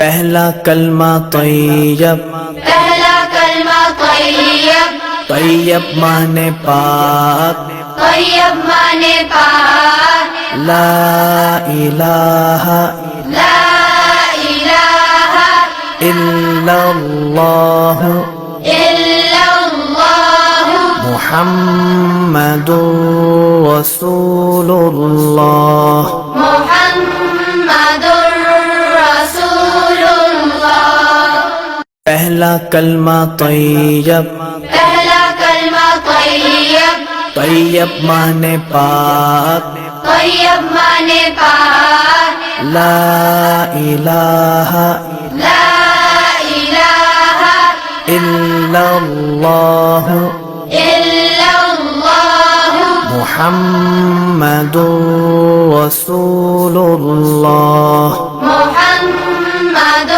پہلا کلمہ طیب، پہلا کلمہ طیب، طیب مانے پاک، طیب مانے پاک، لا الہ لا الہ الا اللہ الا اللہ محمد رسول اللہ۔ محمد رسول اللہ۔ پہلا کلمہ طیب، پہلا کلمہ طیب، طیب مانے پاک، طیب مانے پاک، لا الہ لا الہ الا اللہ الا اللہ محمد رسول اللہ۔ محمد